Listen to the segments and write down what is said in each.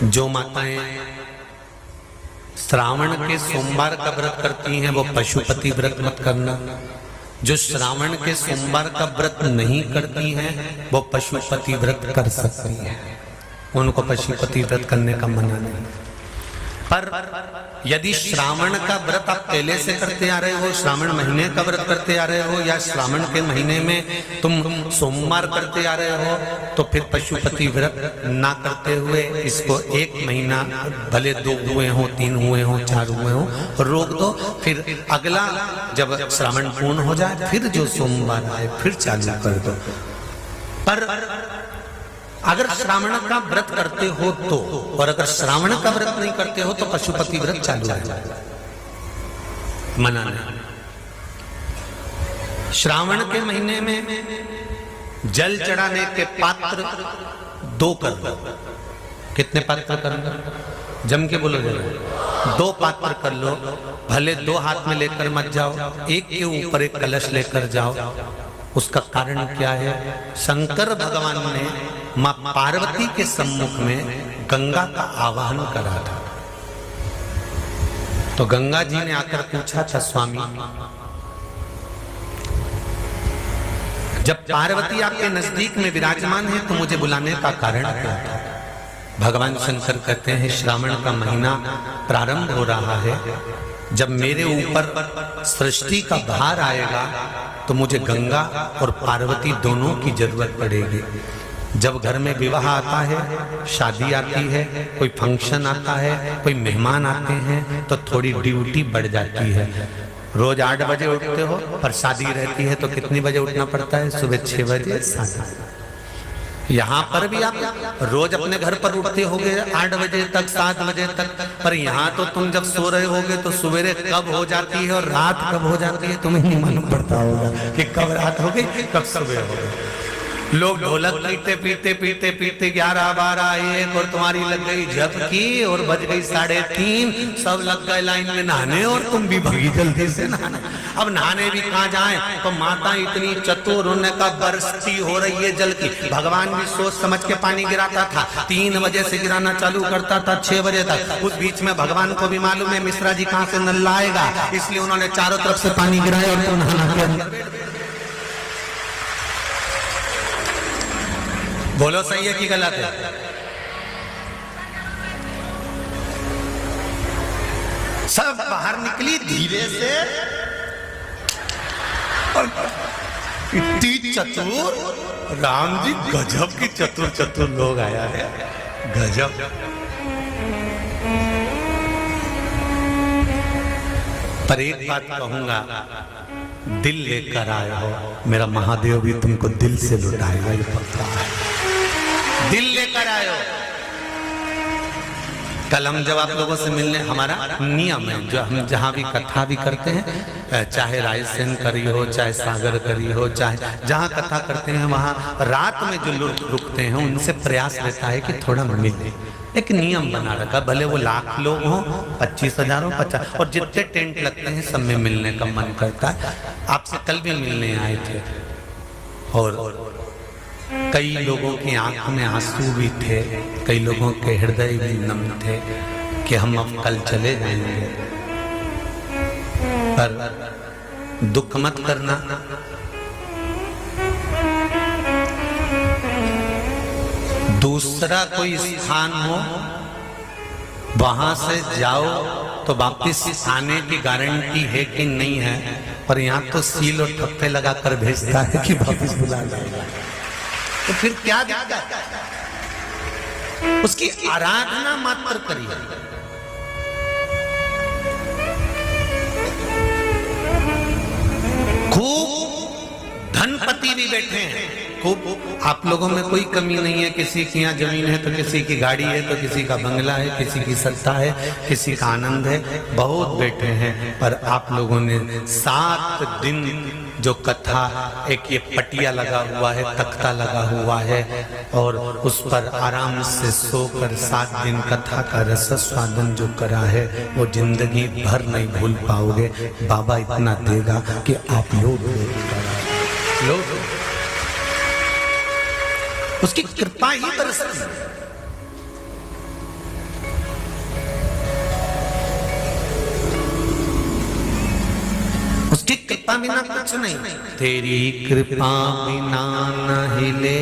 जो माताएं श्रावण के सोमवार का व्रत करती हैं वो पशुपति व्रत मत करना। जो श्रावण के सोमवार का व्रत नहीं करती हैं वो पशुपति व्रत कर सकती हैं, उनको पशुपति व्रत करने का मना नहीं। पर यदि श्रावण का व्रत आप पहले से करते आ रहे हो, श्रावण महीने का व्रत करते आ रहे हो, या श्रावण के महीने में तुम सोमवार करते आ रहे हो, तो फिर पशुपति व्रत ना करते हुए इसको 1 महीना, भले 2 हुए हो, 3 हुए हो, 4 हुए हो, रोक दो। फिर अगला जब श्रावण पूर्ण हो जाए फिर जो सोमवार आए फिर चालू कर दो। पर अगर श्रावण का व्रत करते हो तो, और अगर श्रावण का व्रत नहीं करते हो तो पशुपति व्रत चालू है, मना नहीं। श्रावण के महीने में जल चढ़ाने के पात्र 2 कर लो। कितने पात्र कर लो? जम के बोलो जरा। 2 पात्र कर लो, भले 2 हाथ में लेकर मत जाओ, एक के ऊपर एक कलश लेकर जाओ। उसका कारण क्या है? शंकर भगवान ने मां पार्वती के सम्मुख में गंगा का आवाहन करा था। तो गंगा जी ने आकर पूछा था, स्वामी जब पार्वती आपके नजदीक में विराजमान है तो मुझे बुलाने का कारण क्या था? भगवान शंकर कहते हैं, श्रावण का महीना प्रारंभ हो रहा है, जब मेरे ऊपर सृष्टि का भार आएगा तो मुझे गंगा और पार्वती दोनों की जरूरत पड़ेगी। जब घर में विवाह आता है, शादी आती है, कोई फंक्शन आता है, कोई मेहमान आते हैं, तो थोड़ी ड्यूटी बढ़ जाती है। रोज 8 बजे उठते हो, पर शादी रहती है तो कितनी बजे उठना पड़ता है? सुबह 6 बजे 7। यहाँ पर भी आप रोज अपने घर पर उठते होगे 8 बजे तक, 7 बजे तक, पर यहाँ तो तुम जब सो रहे होगे तो सवेरे कब हो जाती है और रात कब हो जाती है तुम्हें नहीं मालूम पड़ता होगा कि कब रात हो गई कब सुबह हो गई। लोग ढोलक पीते पीते पीते पीते 11, 12, 1 और तुम्हारी लग गई झपकी और बज गई 3:30, सब लग गए लाइन में नहाने और तुम भी भागी जल्दी से नहाने। अब नहाने भी कहाँ जाएं? तो माता इतनी चतुर, उनका बरसती हो रही है जल की। भगवान भी सोच समझ के पानी गिराता था, 3 बजे से गिराना चालू करता था 6 बजे तक। उस बीच में भगवान को भी मालूम है मिश्रा जी कहाँ से नल लाएगा, इसलिए उन्होंने चारों तरफ से पानी गिराया और तो नहाना के अंदर। बोलो सही है कि गलत है? सब बाहर निकली धीरे से, और इतनी चतुर, राम जी गजब की चतुर चतुर लोग आया है, गजब। पर एक बात कहूंगा, दिल लेकर आए हो, मेरा महादेव भी तुमको दिल से लुटाएगा, ये पक्का है। दिल लेकर आए हो। कल हम जब आप लोगों से मिलने, हमारा नियम है, जो हम जहाँ भी कथा भी करते हैं, चाहे रायसेन करी हो, चाहे सागर करी हो, चाहे जहाँ कथा करते हैं, वहाँ रात में जो लोग रुकते हैं उनसे प्रयास रहता है कि थोड़ा मिले। एक नियम बना रखा, भले वो 1,00,000 लोग हों, 25,000 हो, 50, और जितने टेंट लगते हैं सब में मिलने का मन करता है। आपसे कल भी मिलने आए थे और कई लोगों की आंख में आंसू भी थे, कई लोगों के हृदय भी नम थे कि हम अब कल चले जाएंगे। पर दुख मत करना, दूसरा कोई स्थान हो वहां से जाओ तो वापिस आने की गारंटी है कि नहीं है, पर यहाँ तो सील और ठप्पे लगाकर भेजता है कि वापिस बुला जाएगा। तो फिर क्या दिक्कत? उसकी आराधना मात्र करिए। खूब धनपति भी बैठे हैं, खूब, आप लोगों में कोई कमी नहीं है। किसी की यहाँ जमीन है तो किसी की गाड़ी है, तो किसी का बंगला है, किसी की सत्ता है, किसी का आनंद है, बहुत बैठे हैं। पर आप लोगों ने 7 दिन जो कथा, एक ये पटिया लगा हुआ है, तख्ता लगा हुआ है, और उस पर आराम से सोकर 7 दिन कथा का रस स्वादन जो करा है वो जिंदगी भर नहीं भूल पाओगे। बाबा इतना देगा कि आप लोग उसकी कृपा ही बरसती है। उसकी कृपा बिना कुछ नहीं। तेरी कृपा बिना न हिले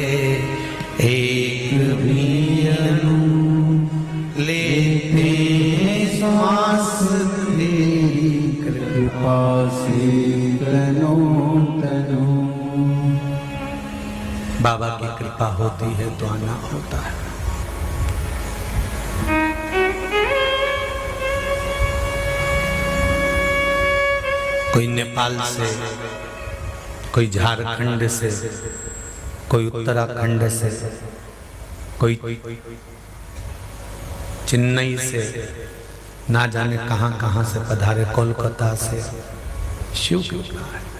एक भी अणु, लेते श्वास तेरी कृपा से तनो तनो। बाबा की कृपा होती है तो आना होता है। कोई नेपाल से, कोई झारखंड से, कोई उत्तराखंड से, कोई चेन्नई से, ना जाने कहां कहां से पधारे, कोलकाता से। शिव की कृपा है।